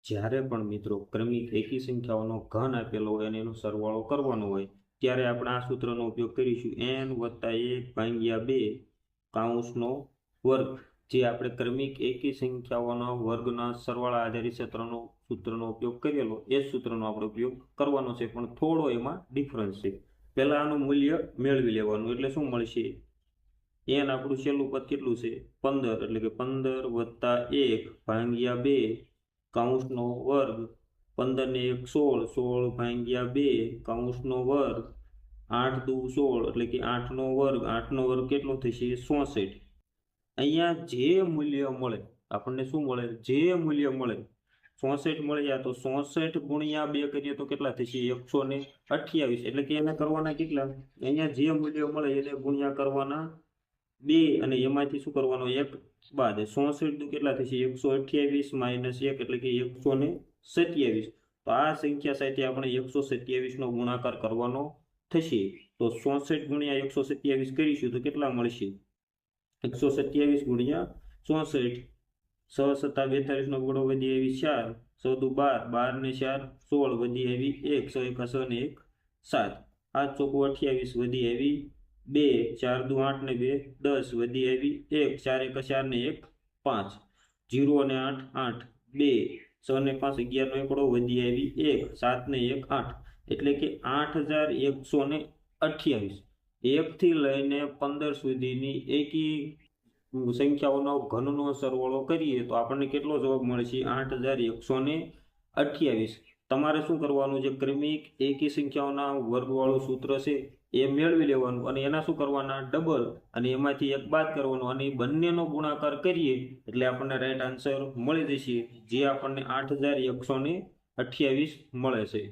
જ્યારે પણ મિત્રો ક્રમિક એકી સંખ્યાઓનો ઘન આપેલો હોય અને એનો સરવાળો કરવાનો હોય ત્યારે આપણે આ સૂત્રનો ઉપયોગ કરીશું n + 1/2 કૌંસનો વર્ગ, જે આપણે ક્રમિક એકી સંખ્યાઓના વર્ગના સરવાળા આધારિત સૂત્રનો ઉપયોગ કરેલો એ સૂત્રનો આપણે ઉપયોગ કરવાનો છે, પણ થોડો એમાં ડિફરન્સ છે. પહેલા આનું મૂલ્ય મેળવી લેવાનું, એટલે શું મળશે? n આપણું છેલ્લું પદ કેટલું છે? 15, એટલે કે 15 + 1/2 કૌંસનો વર્ગ, 15 ને 1 16, 16/2 કૌંસનો વર્ગ, 8 દુ 16, એટલે કે 8નો વર્ગ, 8નો વર્ગ કેટલો થશે? 64. અહીંયા જે મૂલ્ય મળે આપણને શું મળે? જે મૂલ્ય મળે 64 મળ્યા, તો 64 × 2 કરીએ તો કેટલા થશે? 128. એટલે કે એને કરવાના કેટલા? અહીંયા જે મૂલ્ય મળે એને ગુણ્યા કરવાના 2 અને એમાંથી શું કરવાનો? 1 બાદ. 64 દુ કેટલા થશે? 128 - 1 એટલે કે 127. તો આ સંખ્યા સાથે આપણે 127 નો ગુણાકાર કરવાનો થશે. તો 64 × 127 કરીશું તો કેટલા મળશે? 127 × 64. 6 × 7 = 42, નો ગોળો વધી આવી 4, 6 દુ 12, 12 ને 4 16, વધી આવી 1, 6 × 6 ને 1 7, 8 ચોકુ 28, વધી આવી 2, 4 દુ 8 ને 2 10, વધી આવી 1, 4 × 4 ને 1 5, 0 અને 8 8, 2, 6 ને 5 11 નો એકડો, વધી આવી 1, 7 ને 1 8, એટલે કે 8128. 1 થી લઈને 15 સુધીની એકી સંખ્યાઓનો ઘનનો સરવાળો કરીએ તો આપણને કેટલો જવાબ મળશે? 8128. તમારે શું કરવાનું છે? ક્રમિક એકી સંખ્યાઓના વર્ગવાળું સૂત્ર છે એ મેળવી લેવાનું અને એના શું કરવાના? ડબલ, અને એમાંથી એક બાદ કરવાનો અને બંનેનો ગુણાકાર કરીએ એટલે આપણને રાઈટ આન્સર મળી જશે, જે આપણને 8128 મળે છે.